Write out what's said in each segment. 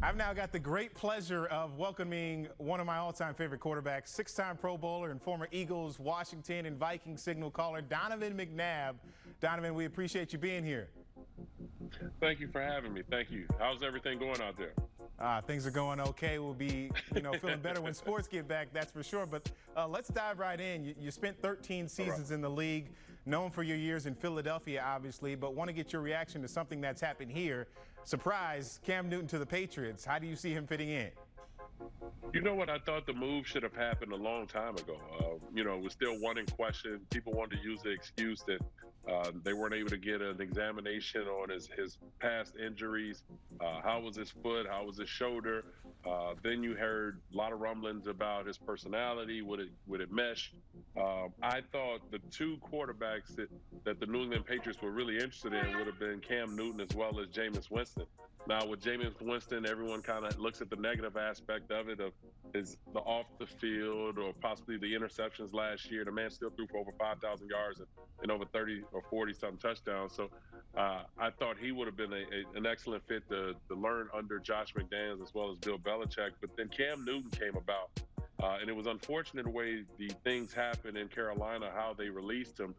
I've now got the great pleasure of welcoming one of my all-time favorite quarterbacks, six-time Pro Bowler and former Eagles, Washington, and Viking signal caller, Donovan McNabb. Donovan, we appreciate you being here. Thank you for having me. Thank you. How's everything going out there? Things are going okay. We'll be, feeling better when sports get back, that's for sure. But let's dive right in. You spent 13 seasons in the league, known for your years in Philadelphia, obviously, but want to get your reaction to something that's happened here. Surprise, Cam Newton to the Patriots. How do you see him fitting in? You know what? I thought the move should have happened a long time ago. It was still one in question. People wanted to use the excuse that they weren't able to get an examination on his past injuries. How was his foot? How was his shoulder? Then you heard a lot of rumblings about his personality. Would it mesh? I thought the two quarterbacks that the New England Patriots were really interested in would have been Cam Newton as well as Jameis Winston. Now, with Jameis Winston, everyone kind of looks at the negative aspect of it, of the off the field or possibly the interceptions last year. The man still threw for over 5,000 yards and over 30 or 40-something touchdowns. So I thought he would have been an excellent fit to learn under Josh McDaniels as well as Bill Belichick. But then Cam Newton came about. And it was unfortunate the way the things happened in Carolina, how they released him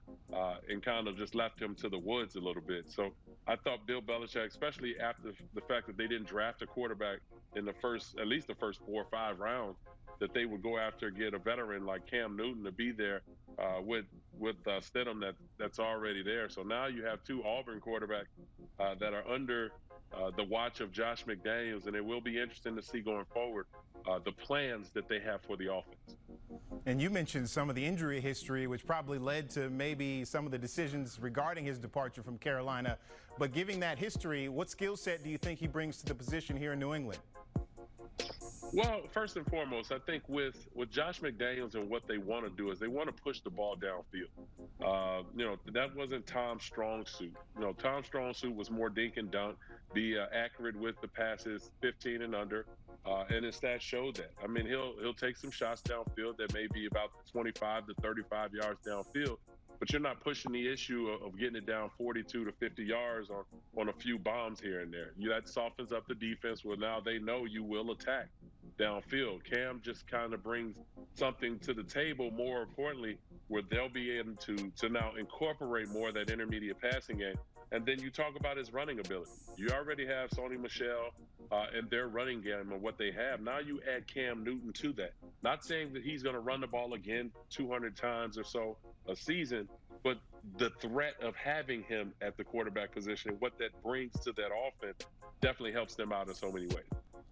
and kind of just left him to the woods a little bit. So I thought Bill Belichick, especially after the fact that they didn't draft a quarterback in at least the first 4 or 5 rounds, that they would go after get a veteran like Cam Newton to be there with Stidham that's already there. So now you have two Auburn quarterbacks that are under the watch of Josh McDaniels, and it will be interesting to see going forward the plans that they have for the offense. And you mentioned some of the injury history, which probably led to maybe some of the decisions regarding his departure from Carolina. But given that history, what skill set do you think he brings to the position here in New England? Well, first and foremost, I think with Josh McDaniels and what they want to do is they want to push the ball downfield. That wasn't Tom's strong suit. Tom's strong suit was more dink and dunk, be accurate with the passes, 15 and under, and his stats showed that. I mean, he'll take some shots downfield that may be about 25 to 35 yards downfield, but you're not pushing the issue of getting it down 42 to 50 yards on a few bombs here and there. That softens up the defense where now they know you will attack downfield. Cam just kind of brings something to the table, more importantly, where they'll be able to now incorporate more of that intermediate passing game. And then you talk about his running ability. You already have Sony Michel and their running game and what they have. Now you add Cam Newton to that. Not saying that he's going to run the ball again 200 times or so a season, but the threat of having him at the quarterback position, what that brings to that offense, definitely helps them out in so many ways.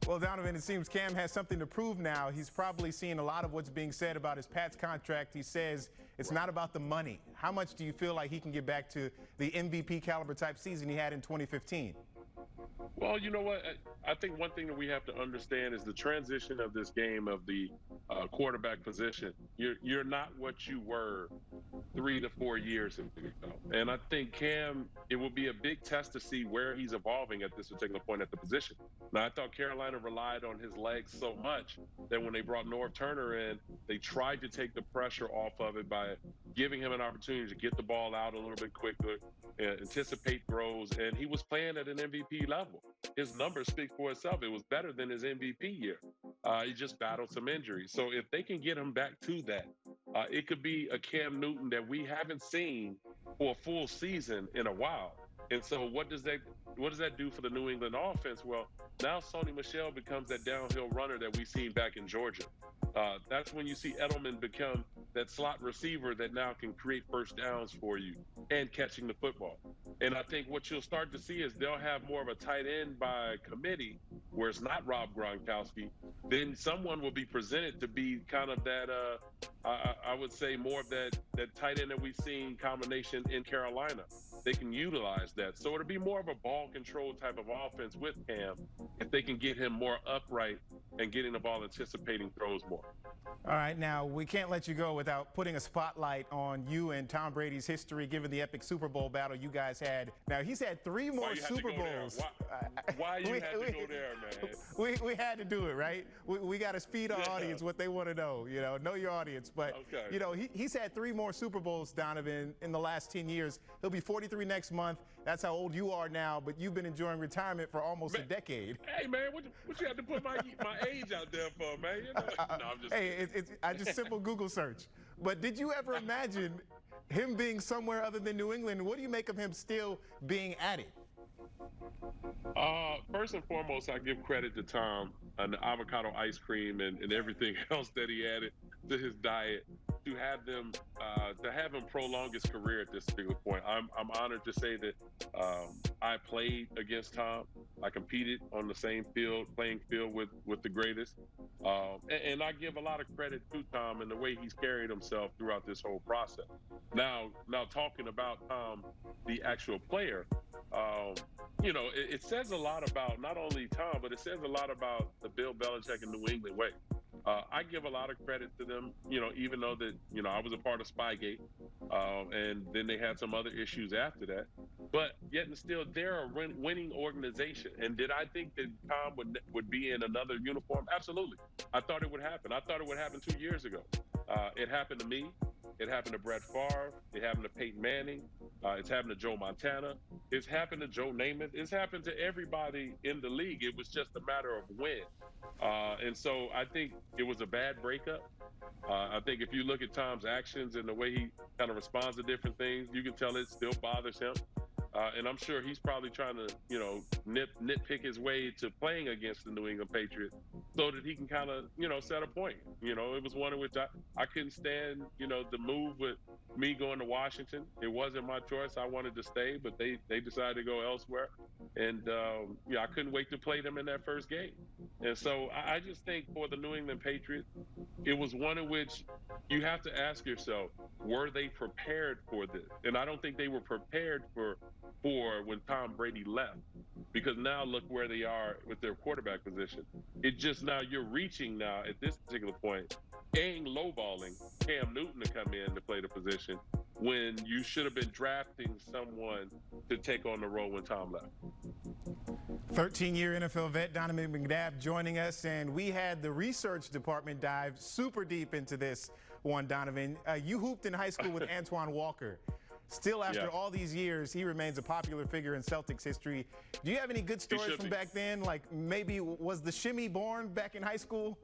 Well, Donovan, it seems Cam has something to prove now. He's probably seen a lot of what's being said about his Pats contract. He says it's not about the money. How much do you feel like he can get back to the MVP caliber type season he had in 2015? Well, you know what? I think one thing that we have to understand is the transition of this game of the quarterback position. You're not what you were 3 to 4 years ago. And I think Cam, it will be a big test to see where he's evolving at this particular point at the position. Now, I thought Carolina relied on his legs so much that when they brought Norv Turner in, they tried to take the pressure off of it by giving him an opportunity to get the ball out a little bit quicker, anticipate throws, and he was playing at an MVP level. His numbers speak for itself. It was better than his MVP year. He just battled some injuries. So if they can get him back to that, it could be a Cam Newton that we haven't seen for a full season in a while. And so what does that do for the New England offense? Well, now Sony Michel becomes that downhill runner that we've seen back in Georgia. That's when you see Edelman become that slot receiver that now can create first downs for you and catching the football. And I think what you'll start to see is they'll have more of a tight end by committee where it's not Rob Gronkowski. Then someone will be presented to be kind of that, I would say more of that tight end that we've seen combination in Carolina. They can utilize that. So it'll be more of a ball control type of offense with Cam if they can get him more upright and getting the ball anticipating throws more. All right, now we can't let you go without putting a spotlight on you and Tom Brady's history, given the epic Super Bowl battle you guys had. Now, he's had 3 more Super Bowls. Why you had to go there, man? we had to do it, right? We got to feed our audience what they want to know. Know your audience. But okay. He's had 3 more Super Bowls, Donovan, in the last 10 years. He'll be 43 next month. That's how old you are now. But you've been enjoying retirement for almost a decade. Hey man, what you have to put my age out there for, man? No, I'm just hey, I just simple Google search. But did you ever imagine him being somewhere other than New England? What do you make of him still being at it? First and foremost, I give credit to Tom on the avocado ice cream and everything else that he added to his diet to have him prolong his career at this particular point. I'm honored to say that I played against Tom. I competed on the same playing field with the greatest, and I give a lot of credit to Tom and the way he's carried himself throughout this whole process. Now talking about Tom, the actual player. It says a lot about not only Tom, but it says a lot about the Bill Belichick and New England way. I give a lot of credit to them, even though that, I was a part of Spygate, and then they had some other issues after that. But yet and still, they're a winning organization. And did I think that Tom would be in another uniform? Absolutely. I thought it would happen. I thought it would happen 2 years ago. It happened to me. It happened to Brett Favre. It happened to Peyton Manning. It's happened to Joe Montana. It's happened to Joe Namath. It's happened to everybody in the league. It was just a matter of when. And so I think it was a bad breakup. I think if you look at Tom's actions and the way he kind of responds to different things, you can tell it still bothers him. And I'm sure he's probably trying to, nitpick his way to playing against the New England Patriots so that he can kind of, set a point. It was one in which I couldn't stand, the move with me going to Washington. It wasn't my choice. I wanted to stay, but they decided to go elsewhere. And, I couldn't wait to play them in that first game. And so I just think for the New England Patriots, it was one in which you have to ask yourself, were they prepared for this? And I don't think they were prepared for when Tom Brady left, because now look where they are with their quarterback position. It just now you're reaching now at this particular point, lowballing Cam Newton to come in to play the position when you should have been drafting someone to take on the role when Tom left. 13-year NFL vet Donovan McNabb joining us, and we had the research department dive super deep into this one, Donovan. You hooped in high school with Antoine Walker. Still, after all these years, he remains a popular figure in Celtics history. Do you have any good stories from back then? Like maybe was the shimmy born back in high school?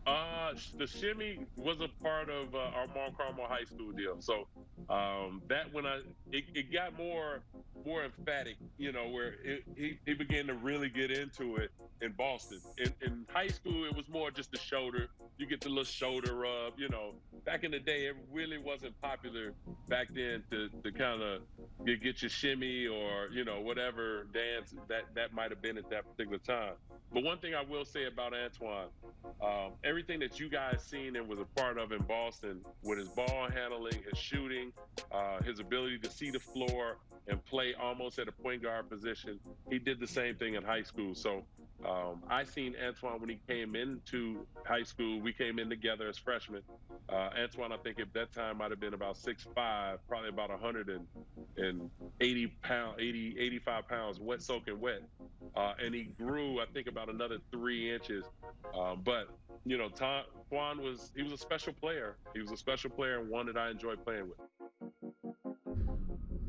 The shimmy was a part of our Mount Carmel High School deal. So that when it got more emphatic, where he began to really get into it in Boston. In high school, it was more just the shoulder. You get the little shoulder rub. Back in the day, it really wasn't popular back then to kind of get your shimmy or whatever dance that might have been at that particular time. But one thing I will say about Antoine, everything that you guys seen and was a part of in Boston with his ball handling, his shooting, his ability to see the floor and play almost at a point guard position, he did the same thing in high school. So I seen Antoine when he came into high school. We came in together as freshmen. Antoine, I think at that time might have been about 6'5", probably about 180 pounds, 85 pounds, soaking wet. And he grew, I think, about another 3 inches. But Antoine was a special player. He was a special player and one that I enjoyed playing with.